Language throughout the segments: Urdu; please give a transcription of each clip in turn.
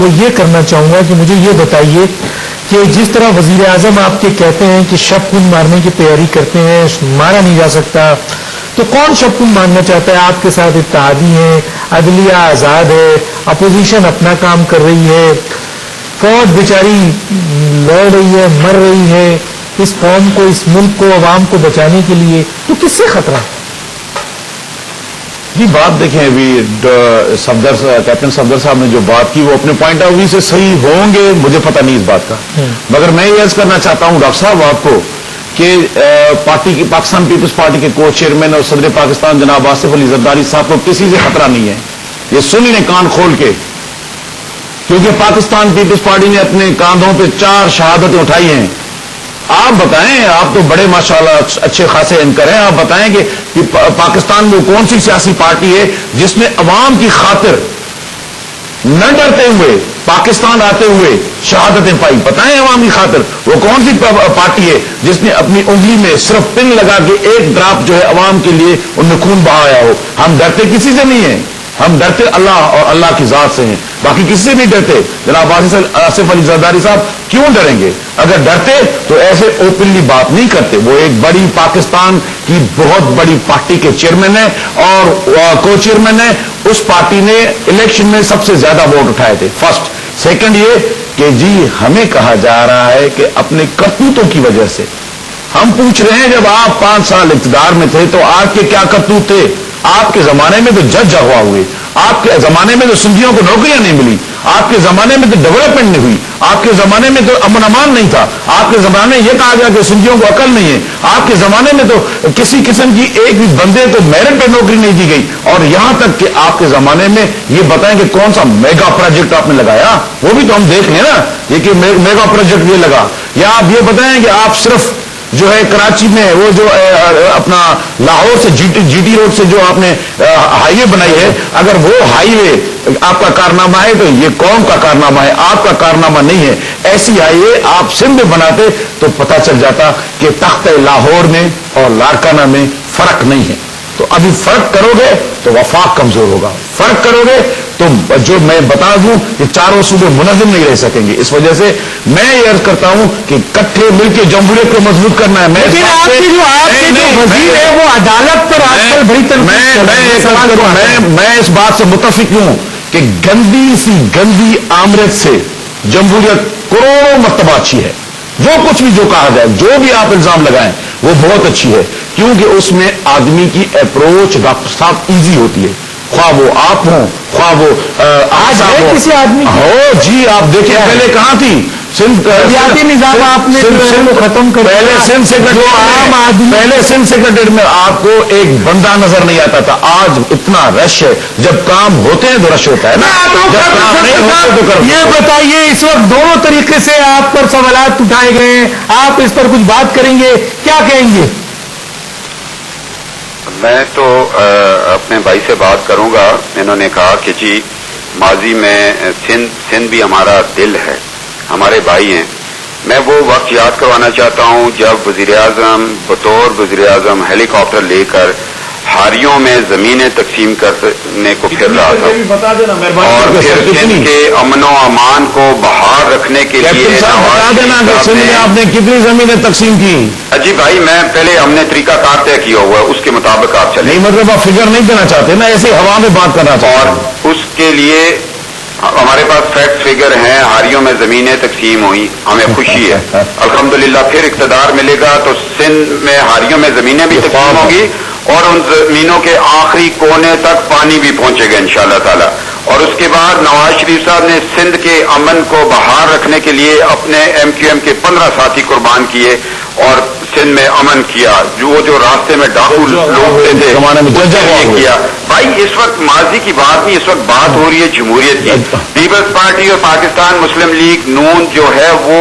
وہ یہ کرنا چاہوں گا کہ مجھے یہ بتائیے کہ جس طرح وزیر اعظم آپ کے کہتے ہیں کہ شب خون مارنے کی تیاری کرتے ہیں، مارا نہیں جا سکتا، تو کون شب خون مارنا چاہتا ہے؟ آپ کے ساتھ اتحادی ہیں، عدلیہ آزاد ہے، اپوزیشن اپنا کام کر رہی ہے، فوج بیچاری لڑ رہی ہے، مر رہی ہے اس قوم کو، اس ملک کو، عوام کو بچانے کے لیے، تو کس سے خطرہ ہے؟ جی بات دیکھیں، ابھی کیپٹن صفدر صاحب نے جو بات کی وہ اپنے پوائنٹ آف ویو سے صحیح ہوں گے، مجھے پتہ نہیں اس بات کا، مگر میں یہ عرض کرنا چاہتا ہوں ڈاکٹر صاحب آپ کو کہ پاکستان پیپلز پارٹی کے کو چیئرمین اور صدر پاکستان جناب آصف علی زرداری صاحب کو کسی سے خطرہ نہیں ہے. یہ سن لیں کان کھول کے، کیونکہ پاکستان پیپلز پارٹی نے اپنے کاندھوں پہ 4 شہادتیں اٹھائی ہیں. آپ بتائیں، آپ تو بڑے ماشاءاللہ اچھے خاصے اینکر ہیں، آپ بتائیں کہ پاکستان میں کون سی سیاسی پارٹی ہے جس نے عوام کی خاطر نہ ڈرتے ہوئے پاکستان آتے ہوئے شہادتیں پائی؟ بتائیں عوام کی خاطر وہ کون سی پارٹی ہے جس نے اپنی انگلی میں صرف پن لگا کے ایک ڈراپ جو ہے عوام کے لیے ان نے خون بہایا ہو؟ ہم ڈرتے کسی سے نہیں ہیں، ہم ڈرتے اللہ اور اللہ کی ذات سے ہیں، باقی کسی سے نہیں ڈرتے. جناب آصف علی زرداری صاحب کیوں ڈریں گے؟ اگر ڈرتے تو ایسے اوپنلی بات نہیں کرتے. وہ ایک بڑی پاکستان کی بہت بڑی پارٹی کے چیئرمین ہیں اور کو چیئرمین ہیں. اس پارٹی نے الیکشن میں سب سے زیادہ ووٹ اٹھائے تھے. فرسٹ. سیکنڈ یہ کہ جی ہمیں کہا جا رہا ہے کہ اپنے کرتوتوں کی وجہ سے، ہم پوچھ رہے ہیں جب آپ 5 سال اقتدار میں تھے تو آپ کے کیا کرتوت تھے؟ آپ کے زمانے میں تو جج اغوا ہوئے، آپ کے زمانے میں تو سندھیوں کو نوکریاں نہیں ملی، آپ کے زمانے میں تو ڈیولپمنٹ نہیں ہوئی، آپ کے زمانے میں تو امن امان نہیں تھا، آپ کے زمانے میں یہ کہا گیا کہ سندھیوں کو عقل نہیں ہے، آپ کے زمانے میں تو کسی قسم کی ایک بھی بندے کو میرٹ پہ نوکری نہیں دی گئی. اور یہاں تک کہ آپ کے زمانے میں یہ بتائیں کہ کون سا میگا پروجیکٹ آپ نے لگایا؟ وہ بھی تو ہم دیکھ لیں نا، یہ کہ میگا پروجیکٹ یہ لگا. یا آپ یہ بتائیں کہ آپ صرف جو ہے کراچی میں وہ جو اپنا لاہور سے جی ٹی روڈ سے جو آپ نے ہائی وے بنائی ہے، اگر وہ ہائی وے آپ کا کارنامہ ہے تو یہ قوم کا کارنامہ ہے، آپ کا کارنامہ نہیں ہے. ایسی ہائی وے آپ سندھ میں بناتے تو پتہ چل جاتا کہ تخت لاہور میں اور لاڑکانہ میں فرق نہیں ہے. تو ابھی فرق کرو گے تو وفاق کمزور ہوگا، فرق کرو گے تو جو میں بتا دوں کہ چاروں صوبے منظم نہیں رہ سکیں گے. اس وجہ سے میں یہ عرض کرتا ہوں کہ کٹھے مل کے جمہوریت کو مضبوط کرنا ہے. میں اس بات سے متفق ہوں کہ گندی سی گندی آمرت سے جمہوریت کروڑوں مرتبہ اچھی ہے. جو کچھ بھی جو کہا جائے، جو بھی آپ الزام لگائیں وہ بہت اچھی ہے، کیونکہ اس میں آدمی کی اپروچ ڈاکٹر صاحب ایزی ہوتی ہے. خواہ وہ آپ ہوں، خواہ وہ کسی آدمی ہو. جی آپ دیکھیں پہلے کہاں تھی سیاسی نظام، آپ نے ختم کر پہلے سندھ سیکرٹریٹ میں آپ کو ایک بندہ نظر نہیں آتا تھا. آج اتنا رش ہے، جب کام ہوتے ہیں تو رش ہوتا ہے نا، جب کام نہیں ہوتے تو یہ بتائیے اس وقت دونوں طریقے سے آپ پر سوالات اٹھائے گئے ہیں، آپ اس پر کچھ بات کریں گے، کیا کہیں گے؟ میں تو اپنے بھائی سے بات کروں گا. انہوں نے کہا کہ جی ماضی میں سندھ بھی ہمارا دل ہے، ہمارے بھائی ہیں. میں وہ وقت یاد کروانا چاہتا ہوں جب وزیر اعظم بطور وزیر اعظم ہیلی کاپٹر لے کر ہاریوں میں زمینیں تقسیم کرنے کو پھر رہا تھا، اور پھر سندھ کے امن و امان کو بحال رکھنے کے لیے آپ نے کتنی زمینیں تقسیم کی؟ جی بھائی میں پہلے ہم نے طریقہ کار طے کیا ہوا ہے، اس کے مطابق آپ چلیں. نہیں مطلب آپ فگر نہیں دینا چاہتے نا، ایسے ہوا میں بات کرنا چاہتے. اور اس کے لیے ہمارے پاس فیکٹ فگر ہیں، ہاریوں میں زمینیں تقسیم ہوئی، ہمیں خوشی ہے. الحمدللہ پھر اقتدار ملے گا تو سندھ میں ہاریوں میں زمینیں بھی تقسیم ہوگی اور ان زمینوں کے آخری کونے تک پانی بھی پہنچے گا انشاءاللہ تعالی. اور اس کے بعد نواز شریف صاحب نے سندھ کے امن کو بحال رکھنے کے لیے اپنے ایم کیو ایم کے 15 ساتھی قربان کیے اور سندھ میں امن کیا. جو راستے میں ڈاکو لوٹتے تھے کیا. بھائی اس وقت ماضی کی بات نہیں، اس وقت بات ہو رہی ہے جمہوریت کی. پیپلز پارٹی اور پاکستان مسلم لیگ نون جو ہے وہ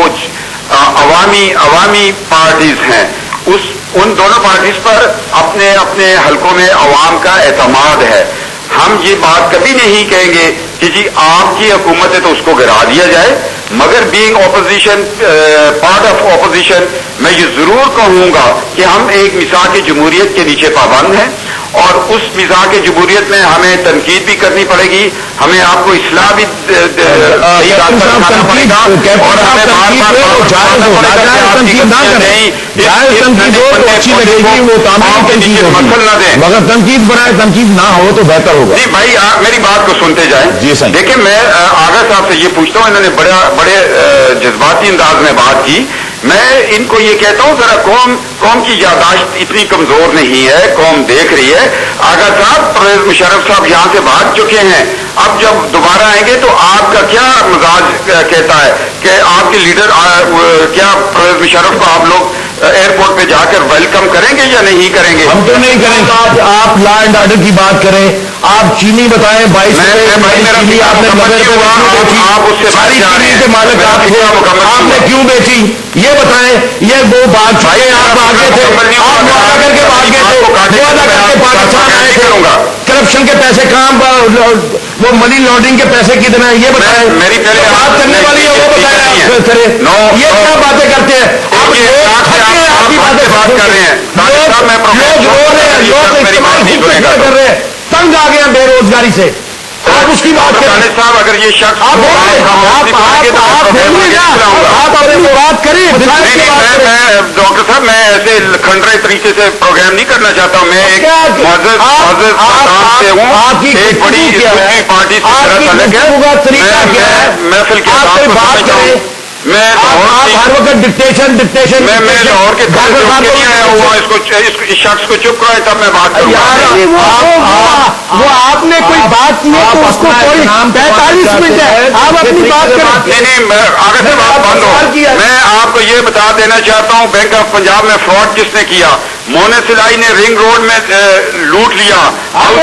عوامی پارٹیز ہیں. ان دونوں پارٹیز پر اپنے اپنے حلقوں میں عوام کا اعتماد ہے. ہم یہ بات کبھی نہیں کہیں گے کہ جی آپ کی حکومت ہے تو اس کو گرا دیا جائے، مگر being opposition part of opposition میں یہ ضرور کہوں گا کہ ہم ایک مثال کی جمہوریت کے نیچے پابند ہیں اور اس مزاج کے جمہوریت میں ہمیں تنقید بھی کرنی پڑے گی, ہمیں آپ کو اصلاح بھی صحیح راستہ دکھانا پڑے گا, اور ہمیں بار بار مسل نہ دیں. مگر تنقید برائے تنقید نہ ہو تو بہتر ہوگا. نہیں بھائی, میری بات کو سنتے جائیں. جی صحیح. دیکھیں, میں آغا صاحب سے یہ پوچھتا ہوں, انہوں نے بڑے جذباتی انداز میں بات کی. میں ان کو یہ کہتا ہوں ذرا قوم کی یادداشت اتنی کمزور نہیں ہے, قوم دیکھ رہی ہے. آغا صاحب, پرویز مشرف صاحب یہاں سے بھاگ چکے ہیں, اب جب دوبارہ آئیں گے تو آپ کا کیا مزاج کہتا ہے کہ آپ کے لیڈر کیا پرویز مشرف کو آپ لوگ ایئرپورٹ پہ جا کر ویلکم کریں گے یا نہیں کریں گے؟ ہم تو نہیں کریں گے. آپ لا اینڈ آرڈر کی بات کریں, آپ چینی بتائیں 22 آپ نے ساری چینی کے مالک آپ نے کیوں بیچی یہ بتائیں. یہ وہ بات چکے آپ آگے تھے, آپ وعدہ کر کے بھاگ گئے تھے, وعدہ کر کے پاکستان آئے تھے. کرپشن کے پیسے کہاں, وہ منی لانڈرنگ کے پیسے کتنے ہیں یہ بتائیں. میری پہلے بات کرنے والی ہے وہ بتائیں. یہ کیا باتیں کرتے ہیں آپ کی باتیں بات کر رہے ہیں. کر رہے ہیں, تنگ آ گئے ہیں بے روزگاری سے, آپ اس کی بات کریں. صاحب اگر یہ شخص آپ بات کریں. ڈاکٹر صاحب, میں ایسے کھنڈرے طریقے سے پروگرام نہیں کرنا چاہتا ہوں. میں ایک معزز سے ہوں, ایک بڑی پارٹی سے محفل کے بات کریں. میں ہر وقت ڈکٹیشن میں لاہور کے آیا ہوا, اس شخص کو چپ کرائے تب میں بات کروں. وہ آپ نے کوئی بات کی ہے تو اس کو 45 منٹ ہے, آپ اپنی بات کریں. نہیں, آگے سے بات بند ہو. میں آپ کو یہ بتا دینا چاہتا ہوں, بینک آف پنجاب میں فراڈ کس نے کیا؟ مونے سلائی نے رنگ روڈ میں لوٹ لیا, آپ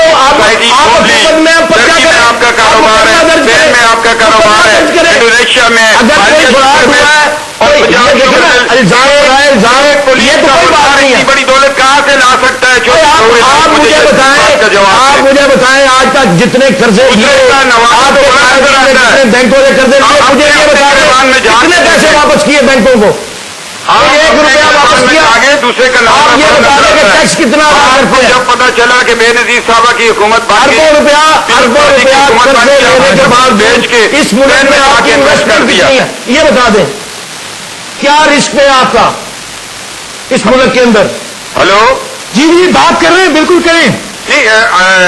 کا کاروبار ہے, پین میں آپ کا کاروبار ہے, انڈونیشیا میں بڑی دولت کہاں سے لا سکتا ہے؟ آپ مجھے بتائیں آج تک جتنے قرضے بینکوں سے قرضے مجھے یہ بتائیں کتنے پیسے واپس کیے بینکوں کو؟ 1 روپیہ واپس کیا. آگے دوسرے کا نام ٹیکس کتنا جب پتا چلا کہ بے نظیر صاحبہ کی حکومت اربوں روپیہ قرضے لینے کے بعد بیچ کے اس ملک میں آپ کی انویسٹمنٹ کتنی ہے یہ بتا دیں. کیا رسک ہے آپ کا اس ملک کے اندر؟ ہلو جی بات کر رہے ہیں, بالکل کریں. نہیں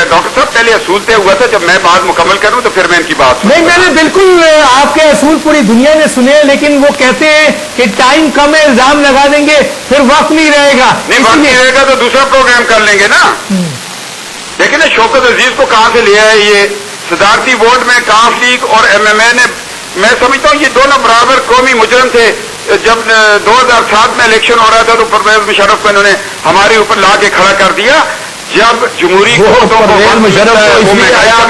ڈاکٹر صاحب, پہلے اصول طے ہوا تھا, جب میں بات مکمل کروں تو پھر میں ان کی بات نہیں, میں نے بالکل آپ کے اصول پوری دنیا نے سنے ہیں, لیکن وہ کہتے ہیں کہ ٹائم کم ہے, الزام لگا دیں گے پھر وقت نہیں رہے گا. نہیں, وقت نہیں رہے گا تو دوسرا پروگرام کر لیں گے نا. لیکن شوکت عزیز کو کہاں سے لیا ہے یہ صدارتی ووٹ میں؟ کاف لیگ اور MMA نے, میں سمجھتا ہوں یہ دونوں برابر قومی مجرم تھے. جب 2007 میں الیکشن ہو رہا تھا تو پرویز مشرف کو انہوں نے ہمارے اوپر لا کے کھڑا کر دیا. جب جمہوری بھی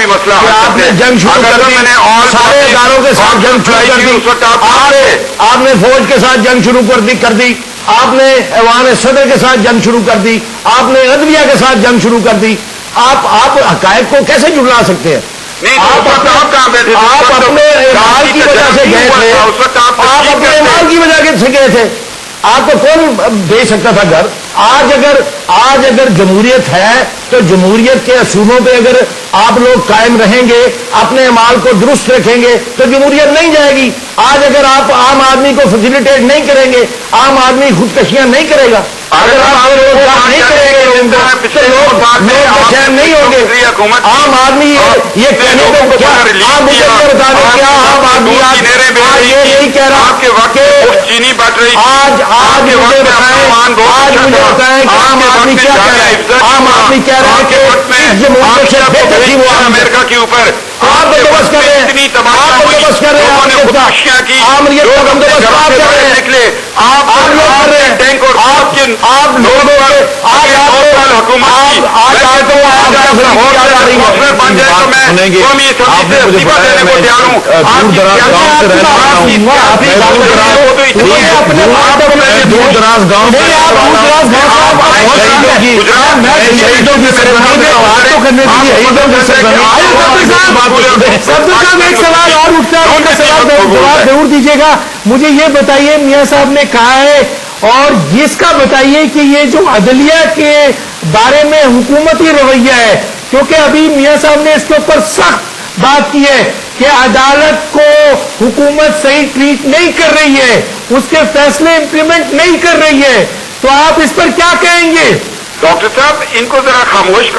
مسئلہ آپ نے جنگ شروع کر دی, سارے اداروں کے ساتھ جنگ شروع کر دی, آپ نے فوج کے ساتھ جنگ شروع کر دی, آپ نے ایوان صدر کے ساتھ جنگ شروع کر دی, آپ نے عدلیہ کے ساتھ جنگ شروع کر دی. آپ حقائق کو کیسے جھٹلا سکتے ہیں؟ آپ اپنے مال کی وجہ سے گئے تھے, آپ اپنے مال کی وجہ سے گئے تھے, آپ کو کون دے سکتا تھا گھر؟ آج اگر جمہوریت ہے تو جمہوریت کے اصولوں پہ اگر آپ لوگ قائم رہیں گے, اپنے مال کو درست رکھیں گے تو جمہوریت نہیں جائے گی. آج اگر آپ عام آدمی کو فیسیلیٹیٹ نہیں کریں گے, عام آدمی خودکشیاں نہیں کرے گا, اگر آپ نہیں کریں گے لوگ چین نہیں ہوں گے. عام آدمی یہ کہنے کو کیا آپ مجھے بتا دیں, کیا عام آدمی آج یہ نہیں کہہ رہا کہ چینی بٹ رہی, آج مجھے بتائیں کہ عام آدمی کیا کہہ رہا ہے؟ عام آدمی کہہ رہا ہے کہ جمہوریت سے بہتر تھی وہ امریکہ کے اوپر آپ بندوبست کر رہے ہیں, آپ بندوبست کر رہے ہیں, عامریت کا بندوبست آپ کر رہے ہیں, آپ لوگ کر رہے ہیں. آپ لوگوں کے آج دور دراز گاؤں ایک سوال اور اٹھتا ہے, جواب ضرور دیجیے گا. مجھے یہ بتائیے, میاں صاحب نے کہا ہے اور جس کا بتائیے کہ یہ جو عدلیہ کے بارے میں حکومتی رویہ ہے، کیونکہ ابھی میاں صاحب نے اس کے اوپر سخت بات کی ہے کہ عدالت کو حکومت صحیح ٹریٹ نہیں کر رہی ہے، اس کے فیصلے امپلیمنٹ نہیں کر رہی ہے، تو آپ اس پر کیا کہیں گے؟ ڈاکٹر صاحب ان کو ذرا خاموش